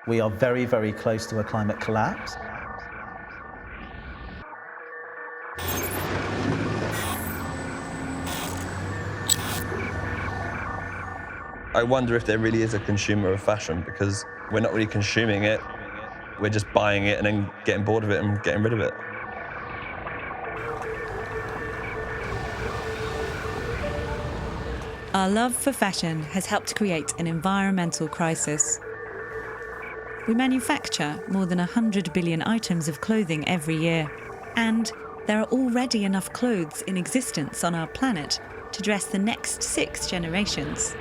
We are very, very close to a climate collapse. I wonder if there really is a consumer of fashion, because we're not really consuming it, we're just buying it and then getting bored of it and getting rid of it. Our love for fashion has helped create an environmental crisis. We manufacture more than 100 billion items of clothing every year, and there are already enough clothes in existence on our planet to dress the next 6 generations.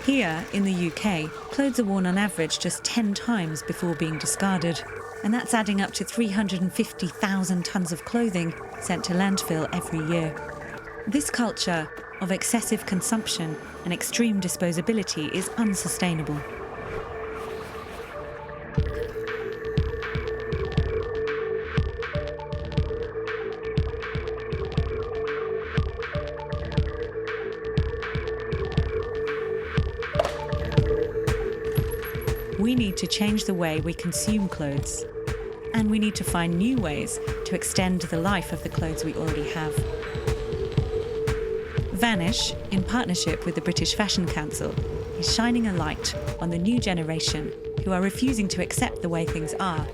Here in the UK, clothes are worn on average just 10 times before being discarded, and that's adding up to 350,000 tonnes of clothing sent to landfill every year. This culture of excessive consumption and extreme disposability is unsustainable. We need to change the way we consume clothes, and we need to find new ways to extend the life of the clothes we already have. Vanish, in partnership with the British Fashion Council, is shining a light on the new generation who are refusing to accept the way things are,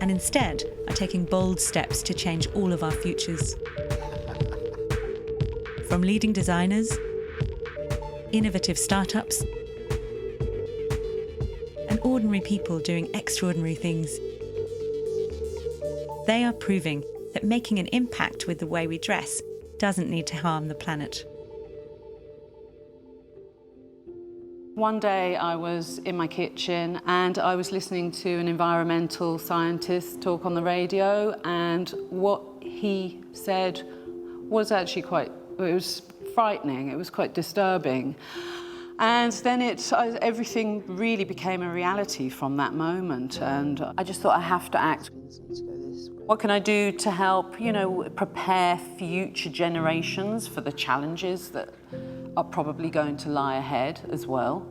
and instead are taking bold steps to change all of our futures. From leading designers, innovative startups, and ordinary people doing extraordinary things, they are proving that making an impact with the way we dress doesn't need to harm the planet. One day I was in my kitchen and I was listening to an environmental scientist talk on the radio, and what he said was actually it was frightening, it was quite disturbing. And then everything really became a reality from that moment, and I just thought I have to act. What can I do to help, prepare future generations for the challenges that are probably going to lie ahead as well?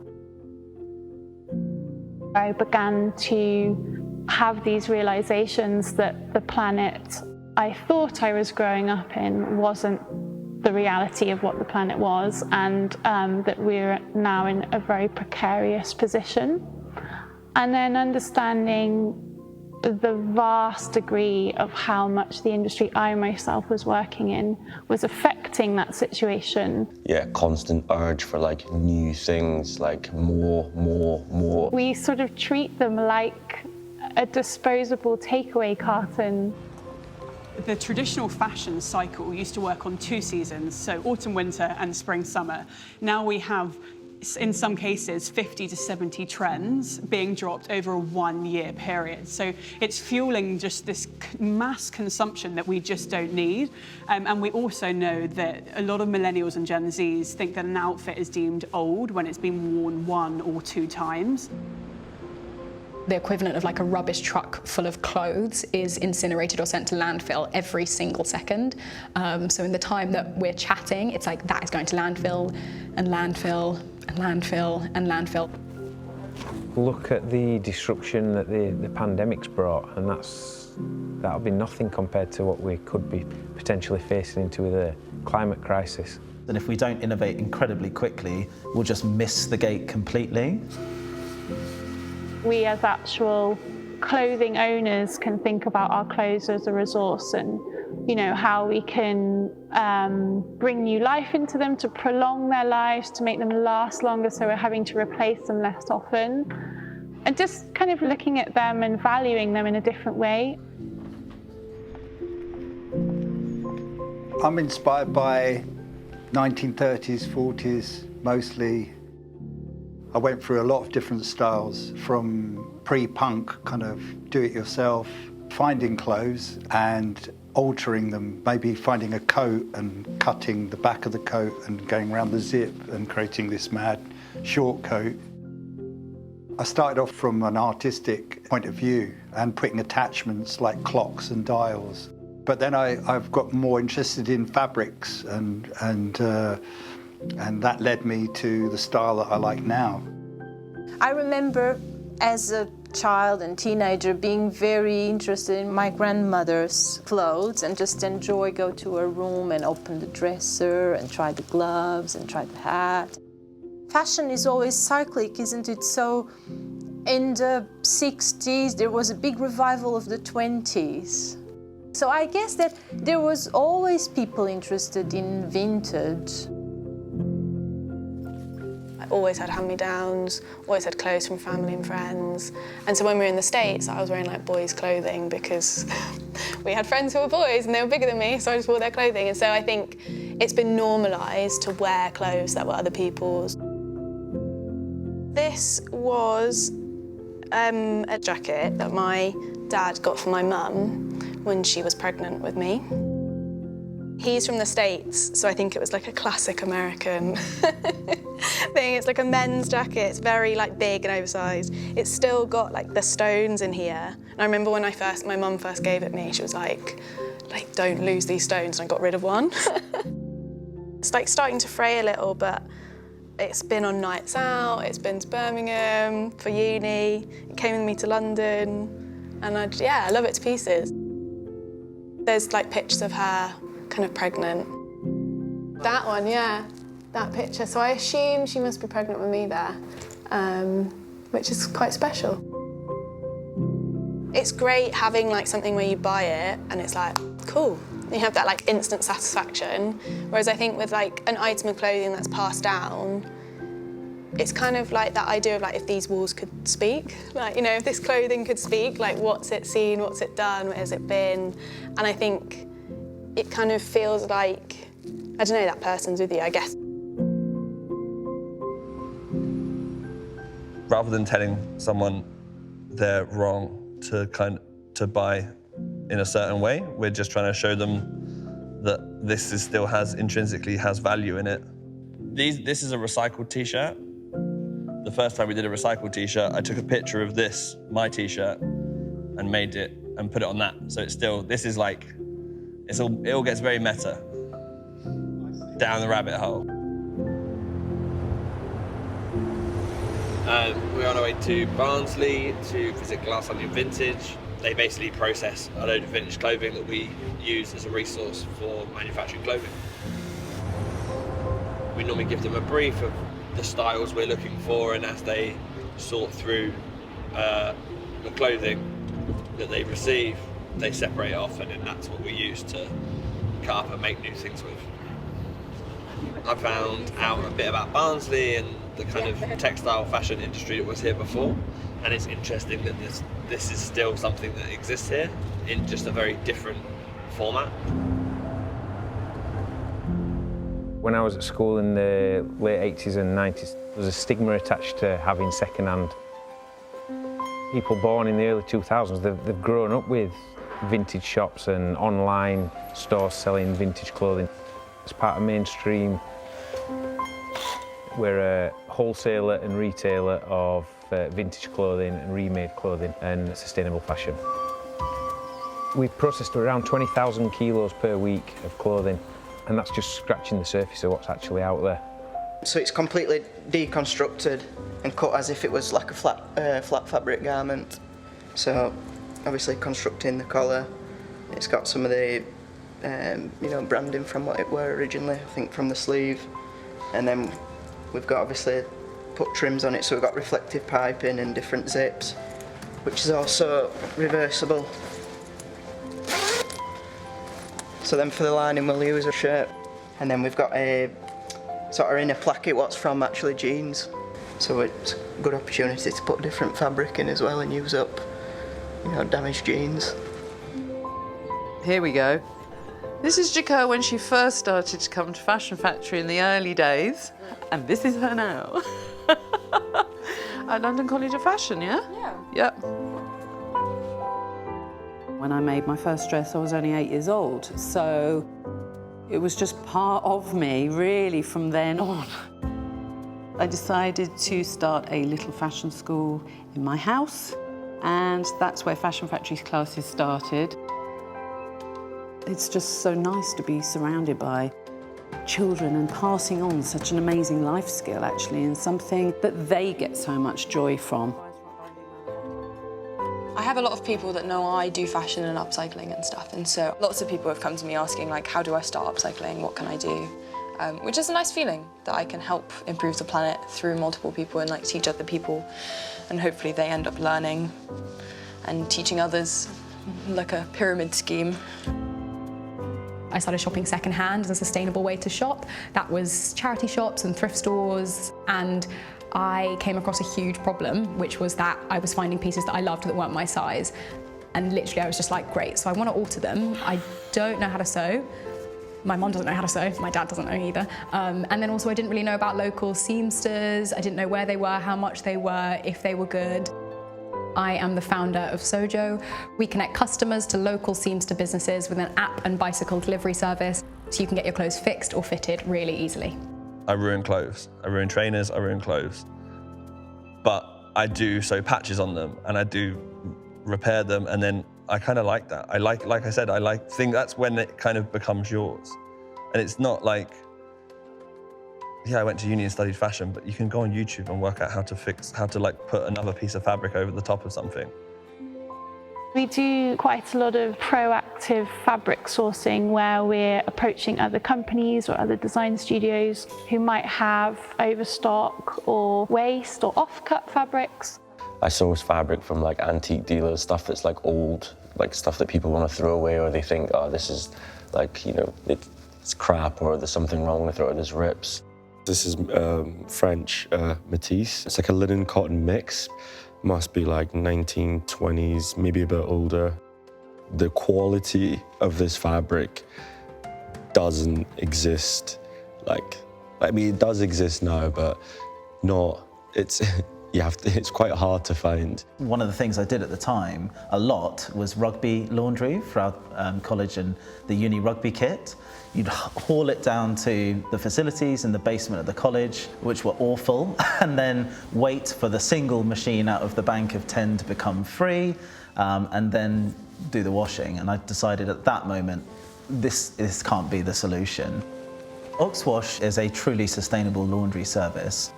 I began to have these realizations that the planet I thought I was growing up in wasn't the reality of what the planet was, and that we're now in a very precarious position. And then understanding the vast degree of how much the industry I myself was working in was affecting that situation. Yeah, constant urge for like new things, like more. We sort of treat them like a disposable takeaway carton. The traditional fashion cycle used to work on 2 seasons, so autumn, winter and spring, summer. Now we have, in some cases, 50 to 70 trends being dropped over a 1-year period. So it's fueling just this mass consumption that we just don't need. And we also know that a lot of millennials and Gen Zs think that an outfit is deemed old when it's been worn 1 or 2 times. The equivalent of like a rubbish truck full of clothes is incinerated or sent to landfill every single second. So in the time that we're chatting, it's like that is going to landfill and landfill and landfill and landfill. Look at the disruption that the pandemic's brought, and that'll be nothing compared to what we could be potentially facing into with a climate crisis. And if we don't innovate incredibly quickly, we'll just miss the gate completely. We as actual clothing owners can think about our clothes as a resource, and how we can bring new life into them, to prolong their lives, to make them last longer, so we're having to replace them less often, and just kind of looking at them and valuing them in a different way. I'm inspired by 1930s, 40s mostly. I went through a lot of different styles, from pre-punk, kind of do-it-yourself, finding clothes and altering them, maybe finding a coat and cutting the back of the coat and going around the zip and creating this mad short coat. I started off from an artistic point of view and putting attachments like clocks and dials. But then I've got more interested in fabrics, and that led me to the style that I like now. I remember as a child and teenager, being very interested in my grandmother's clothes and just go to her room and open the dresser and try the gloves and try the hat. Fashion is always cyclic, isn't it? So in the 60s, there was a big revival of the 20s. So I guess that there was always people interested in vintage. Always had hand-me-downs, always had clothes from family and friends. And so when we were in the States, I was wearing like boys' clothing because we had friends who were boys and they were bigger than me, so I just wore their clothing. And so I think it's been normalised to wear clothes that were other people's. This was a jacket that my dad got for my mum when she was pregnant with me. He's from the States, so I think it was like a classic American thing. It's like a men's jacket. It's very like big and oversized. It's still got like the stones in here. And I remember when my mum first gave it me, she was like, don't lose these stones, and I got rid of one. It's like starting to fray a little, but it's been on nights out, it's been to Birmingham for uni, it came with me to London, and I love it to pieces. There's like pictures of her kind of pregnant. That one, yeah, that picture. So I assume she must be pregnant with me there, which is quite special. It's great having like something where you buy it and it's like, cool. You have that like instant satisfaction. Whereas I think with like an item of clothing that's passed down, it's kind of like that idea of like if these walls could speak, like, you know, if this clothing could speak, like what's it seen, what's it done, where has it been? And I think it kind of feels like, I don't know, that person's with you, I guess. Rather than telling someone they're wrong to buy in a certain way, we're just trying to show them that this is still intrinsically has value in it. This is a recycled t-shirt. The first time we did a recycled t-shirt, I took a picture of this, my t-shirt, and made it and put it on that. So it's still, this is like, it all gets very meta. Down the rabbit hole. We're on our way to Barnsley to visit Glass Onion Vintage. They basically process a load of vintage clothing that we use as a resource for manufacturing clothing. We normally give them a brief of the styles we're looking for, and as they sort through the clothing that they receive, they separate it off, and then that's what we use to cut up and make new things with. I found out a bit about Barnsley and the kind of textile fashion industry that was here before, and it's interesting that this is still something that exists here in just a very different format. When I was at school in the late 80s and 90s, there was a stigma attached to having second-hand. People born in the early 2000s, they've grown up with vintage shops and online stores selling vintage clothing. As part of mainstream, we're a wholesaler and retailer of vintage clothing and remade clothing and sustainable fashion. We've processed around 20,000 kilos per week of clothing, and that's just scratching the surface of what's actually out there. So it's completely deconstructed and cut as if it was like a flat fabric garment. So obviously constructing the collar, it's got some of the branding from what it were originally, I think from the sleeve. And then we've got obviously put trims on it, so we've got reflective piping and different zips, which is also reversible. So then for the lining we'll use a shirt, and then we've got a sort of inner placket what's from actually jeans. So it's a good opportunity to put different fabric in as well and use up, damaged jeans. Here we go. This is Jaco when she first started to come to Fashion Factory in the early days, and this is her now. At London College of Fashion, yeah? Yeah. Yep. When I made my first dress, I was only 8 years old, so it was just part of me, really, from then on. I decided to start a little fashion school in my house, and that's where Fashion Factory's classes started. It's just so nice to be surrounded by children and passing on such an amazing life skill, actually, and something that they get so much joy from. have a lot of people that know I do fashion and upcycling and stuff, and so lots of people have come to me asking, like, how do I start upcycling? What can I do? Which is a nice feeling that I can help improve the planet through multiple people and like teach other people, and hopefully they end up learning and teaching others, like a pyramid scheme. I started shopping secondhand as a sustainable way to shop. That was charity shops and thrift stores, and I came across a huge problem, which was that I was finding pieces that I loved that weren't my size. And literally I was just like, great, so I want to alter them. I don't know how to sew. My mom doesn't know how to sew, my dad doesn't know either. And then also I didn't really know about local seamsters. I didn't know where they were, how much they were, if they were good. I am the founder of SOJO. We connect customers to local seamster businesses with an app and bicycle delivery service, so you can get your clothes fixed or fitted really easily. I ruin clothes, I ruin trainers, I ruin clothes. But I do sew patches on them and I do repair them, and then I kind of like that. I like I said, think that's when it kind of becomes yours. And it's not like, yeah, I went to uni and studied fashion, but you can go on YouTube and work out how to like put another piece of fabric over the top of something. We do quite a lot of proactive fabric sourcing where we're approaching other companies or other design studios who might have overstock or waste or off-cut fabrics. I source fabric from like antique dealers, stuff that's like old, like stuff that people want to throw away, or they think, oh, this is like, you know, it's crap, or there's something wrong with it, or there's rips. This is French Matisse. It's like a linen cotton mix. Must be like 1920s, maybe a bit older. The quality of this fabric doesn't exist. Like, I mean, it does exist now, but not, it's quite hard to find. One of the things I did at the time a lot was rugby laundry for our college and the uni rugby kit. You'd haul it down to the facilities in the basement of the college, which were awful, and then wait for the single machine out of the bank of 10 to become free, and then do the washing. And I decided at that moment, this can't be the solution. Oxwash is a truly sustainable laundry service.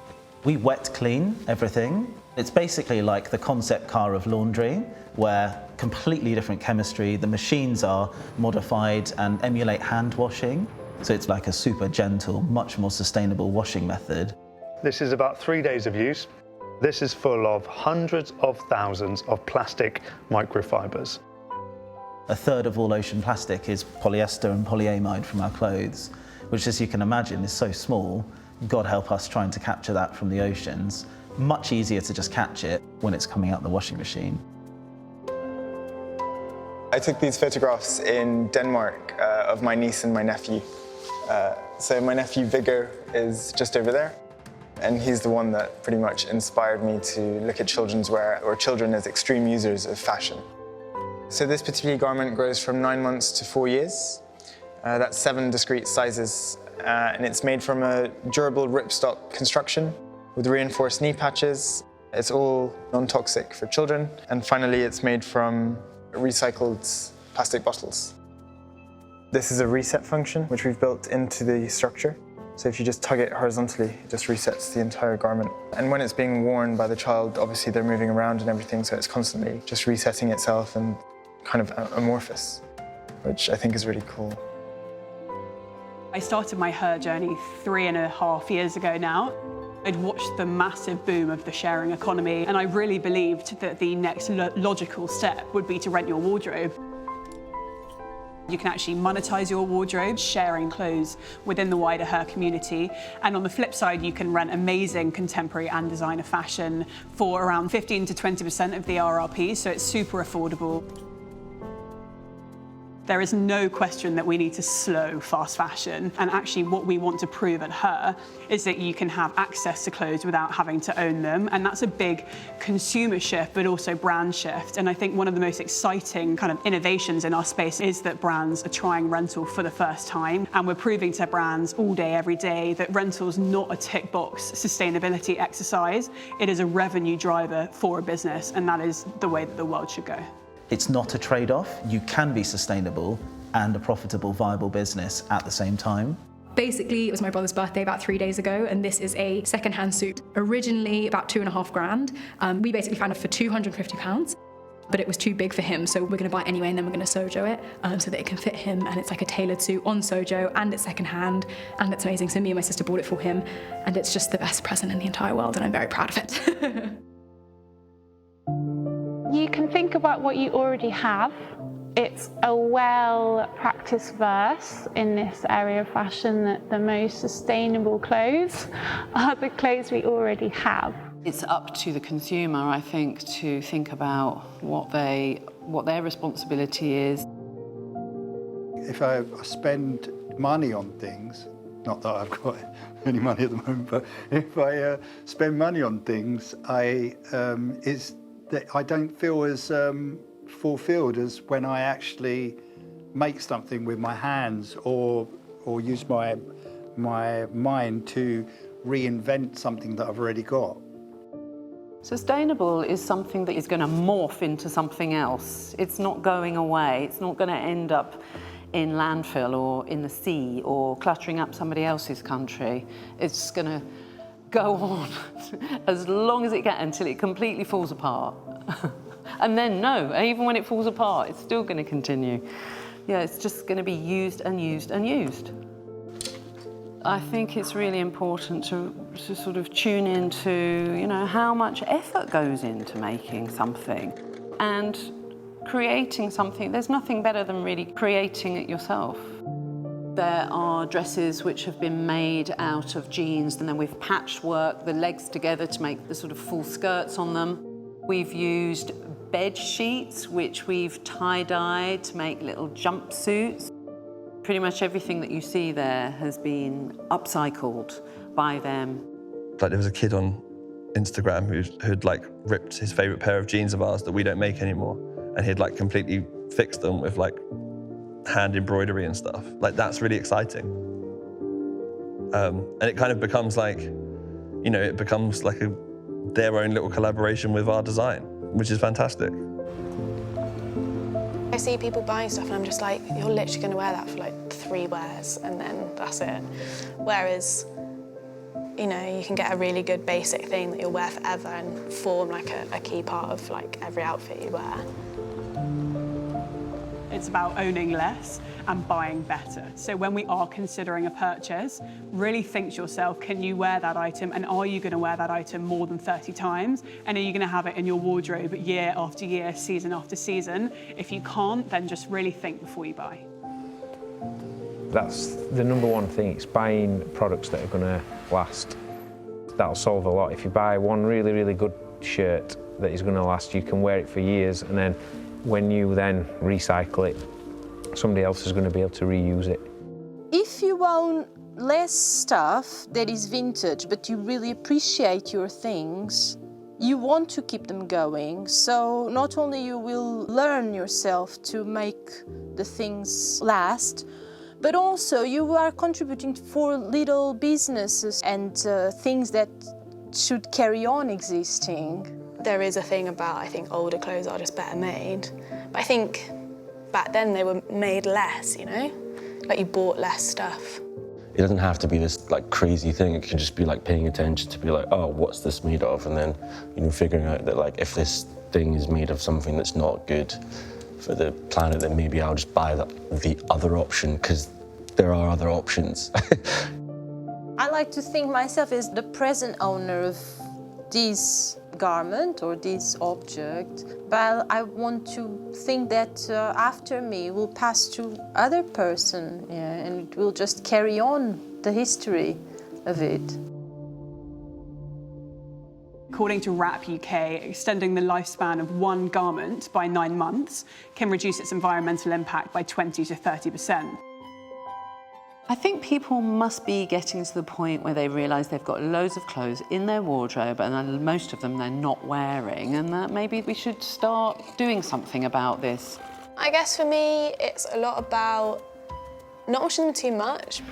We wet clean everything. It's basically like the concept car of laundry, where completely different chemistry, the machines are modified and emulate hand washing. So it's like a super gentle, much more sustainable washing method. This is about 3 days of use. This is full of hundreds of thousands of plastic microfibers. A third of all ocean plastic is polyester and polyamide from our clothes, which, as you can imagine, is so small. God help us trying to capture that from the oceans. Much easier to just catch it when it's coming out the washing machine. I took these photographs in Denmark of my niece and my nephew. So my nephew Viggo is just over there, and he's the one that pretty much inspired me to look at children's wear, or children as extreme users of fashion. So this particular garment grows from 9 months to 4 years. That's 7 discrete sizes. And it's made from a durable ripstop construction with reinforced knee patches. It's all non-toxic for children. And finally, it's made from recycled plastic bottles. This is a reset function, which we've built into the structure. So if you just tug it horizontally, it just resets the entire garment. And when it's being worn by the child, obviously they're moving around and everything, so it's constantly just resetting itself and kind of amorphous, which I think is really cool. I started my HURR journey 3.5 years ago now. I'd watched the massive boom of the sharing economy, and I really believed that the next logical step would be to rent your wardrobe. You can actually monetize your wardrobe, sharing clothes within the wider HURR community. And on the flip side, you can rent amazing contemporary and designer fashion for around 15 to 20% of the RRP, so it's super affordable. There is no question that we need to slow fast fashion, and actually what we want to prove at HURR is that you can have access to clothes without having to own them, and that's a big consumer shift but also brand shift. And I think one of the most exciting kind of innovations in our space is that brands are trying rental for the first time, and we're proving to brands all day every day that rental's not a tick box sustainability exercise, it is a revenue driver for a business, and that is the way that the world should go. It's not a trade-off. You can be sustainable and a profitable, viable business at the same time. Basically, it was my brother's birthday about 3 days ago, and this is a second-hand suit. Originally about 2.5 grand. We basically found it for £250. but it was too big for him, so we're going to buy it anyway, and then we're going to SOJO it so that it can fit him, and it's like a tailored suit on SOJO, and it's secondhand, and it's amazing. So me and my sister bought it for him, and it's just the best present in the entire world, and I'm very proud of it. You can think about what you already have. It's a well-practiced verse in this area of fashion that the most sustainable clothes are the clothes we already have. It's up to the consumer, I think, to think about what their responsibility is. If I spend money on things, not that I've got any money at the moment, but if I spend money on things, I don't feel as fulfilled as when I actually make something with my hands or use my mind to reinvent something that I've already got. Sustainable is something that is going to morph into something else. It's not going away. It's not going to end up in landfill or in the sea or cluttering up somebody else's country. It's going to go on as long as it can until it completely falls apart. And then no, even when it falls apart, it's still going to continue. Yeah, it's just going to be used and used and used. I think it's really important to sort of tune into, you know, how much effort goes into making something and creating something. There's nothing better than really creating it yourself. There are dresses which have been made out of jeans, and then we've patchworked the legs together to make the sort of full skirts on them. We've used bed sheets, which we've tie-dyed to make little jumpsuits. Pretty much everything that you see there has been upcycled by them. Like, there was a kid on Instagram who'd like ripped his favourite pair of jeans of ours that we don't make anymore, and he'd like completely fixed them with like hand embroidery and stuff. Like, that's really exciting. And it kind of becomes like, you know, it becomes like their own little collaboration with our design, which is fantastic. I see people buying stuff and I'm just like, you're literally going to wear that for like 3 wears and then that's it. Whereas, you know, you can get a really good basic thing that you'll wear forever and form like a key part of like every outfit you wear. It's about owning less and buying better. So when we are considering a purchase, really think to yourself, can you wear that item, and are you going to wear that item more than 30 times? And are you going to have it in your wardrobe year after year, season after season? If you can't, then just really think before you buy. That's the #1 thing, it's buying products that are going to last. That'll solve a lot. If you buy one really, really good shirt that is going to last, you can wear it for years, and then when you then recycle it, somebody else is going to be able to reuse it. If you own less stuff that is vintage, but you really appreciate your things, you want to keep them going. So not only you will learn yourself to make the things last, but also you are contributing for little businesses and things that should carry on existing. There is a thing about, I think, older clothes are just better made. But I think back then they were made less, you know? Like you bought less stuff. It doesn't have to be this like crazy thing. It can just be like paying attention to be like, oh, what's this made of? And then, you know, figuring out that like if this thing is made of something that's not good for the planet, then maybe I'll just buy the other option, because there are other options. I like to think myself as the present owner of this garment or this object, but I want to think that after me will pass to other person, yeah, and it will just carry on the history of it. According to WRAP UK, extending the lifespan of one garment by 9 months can reduce its environmental impact by 20 to 30%. I think people must be getting to the point where they realise they've got loads of clothes in their wardrobe and most of them they're not wearing, and that maybe we should start doing something about this. I guess for me, it's a lot about not washing them too much.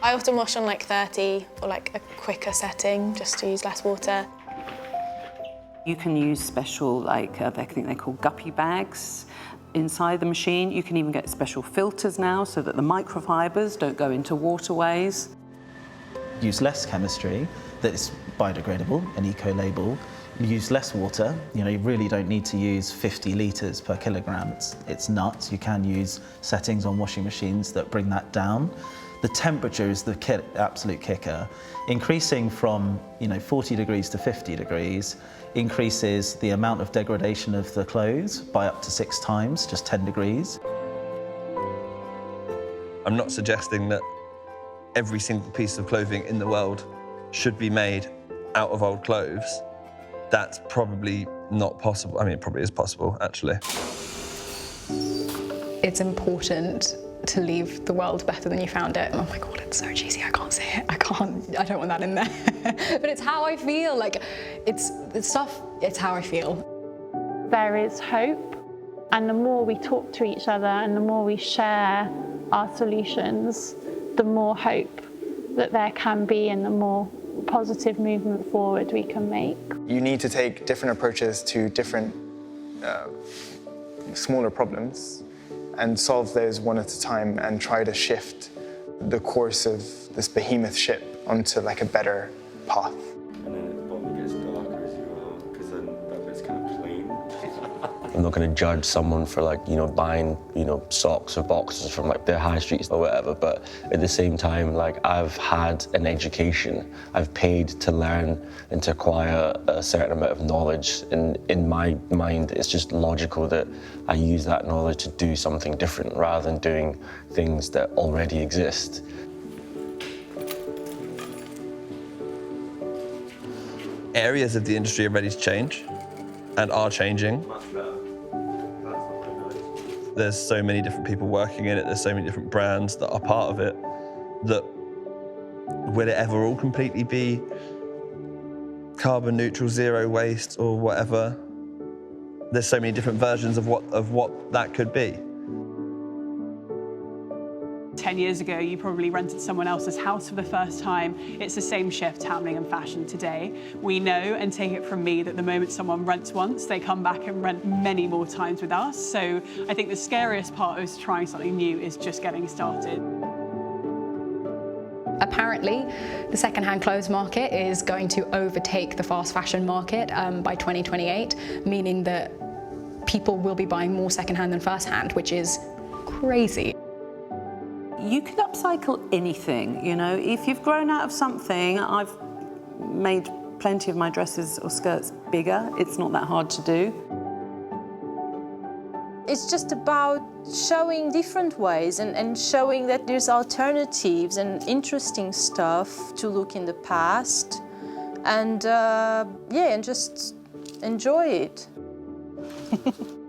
I often wash on like 30 or like a quicker setting just to use less water. You can use special, like, I think they're called guppy bags inside the machine. You can even get special filters now so that the microfibers don't go into waterways. Use less chemistry that's biodegradable, an eco-label. use less water. You know, you really don't need to use 50 litres per kilogram. It's nuts. You can use settings on washing machines that bring that down. The temperature is the absolute kicker. Increasing from 40 degrees to 50 degrees increases the amount of degradation of the clothes by up to 6 times, just 10 degrees. I'm not suggesting that every single piece of clothing in the world should be made out of old clothes. That's probably not possible. I mean, it probably is possible, actually. It's important to leave the world better than you found it. Oh my God, it's so cheesy, I can't say it. I don't want that in there. But it's how I feel, like, it's how I feel. There is hope, and the more we talk to each other and the more we share our solutions, the more hope that there can be and the more positive movement forward we can make. You need to take different approaches to different smaller problems and solve those one at a time and try to shift the course of this behemoth ship onto like a better path. And then it probably gets darker as you go, because then that bit's kind of plain. I'm not going to judge someone for buying socks or boxes from their high streets or whatever, but at the same time, I've had an education. I've paid to learn and to acquire a certain amount of knowledge, and in my mind it's just logical that I use that knowledge to do something different rather than doing things that already exist. Areas of the industry are ready to change and are changing. There's so many different people working in it, there's so many different brands that are part of it, that will it ever all completely be carbon neutral, zero waste or whatever? There's so many different versions of what that could be. 10 years ago, you probably rented someone else's house for the first time. It's the same shift happening in fashion today. We know, and take it from me, that the moment someone rents once, they come back and rent many more times with us. So I think the scariest part of trying something new is just getting started. Apparently, the second-hand clothes market is going to overtake the fast fashion market by 2028, meaning that people will be buying more second-hand than first-hand, which is crazy. You could upcycle anything, you know. If you've grown out of something, I've made plenty of my dresses or skirts bigger. It's not that hard to do. It's just about showing different ways and showing that there's alternatives and interesting stuff to look in the past, and and just enjoy it.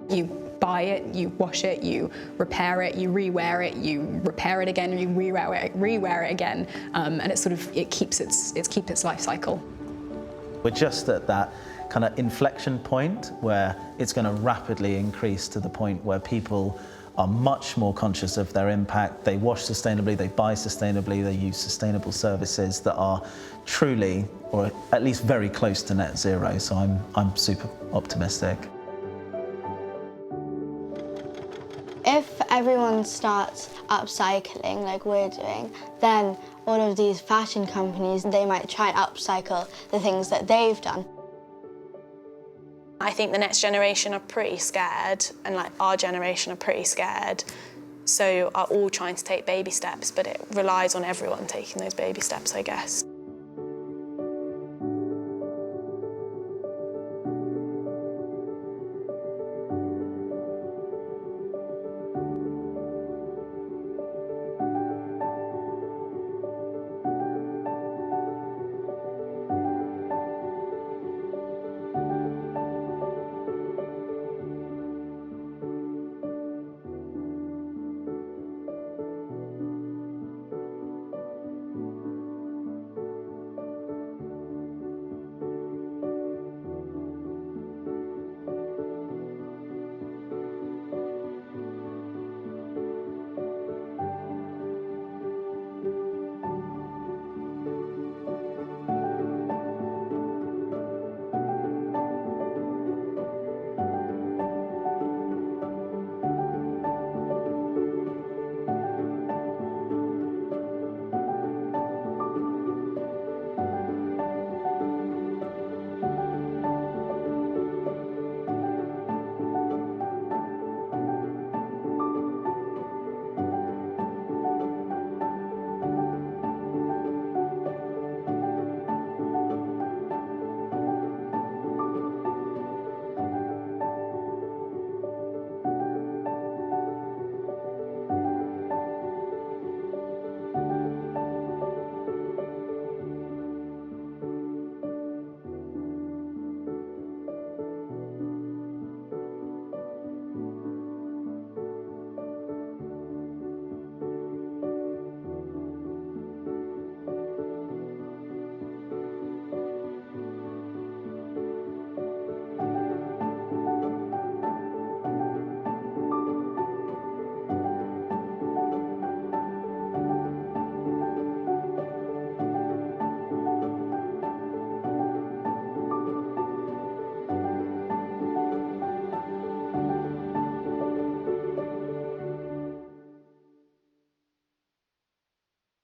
You buy it, you wash it, you repair it, you rewear it, you repair it again, you rewear it again, and it keeps its life cycle. We're just at that kind of inflection point where it's going to rapidly increase to the point where people are much more conscious of their impact. They wash sustainably, they buy sustainably, they use sustainable services that are truly, or at least very close to net zero. So I'm super optimistic. If everyone starts upcycling like we're doing, then all of these fashion companies, they might try and upcycle the things that they've done. I think the next generation are pretty scared, and our generation are pretty scared, so are all trying to take baby steps, but it relies on everyone taking those baby steps, I guess.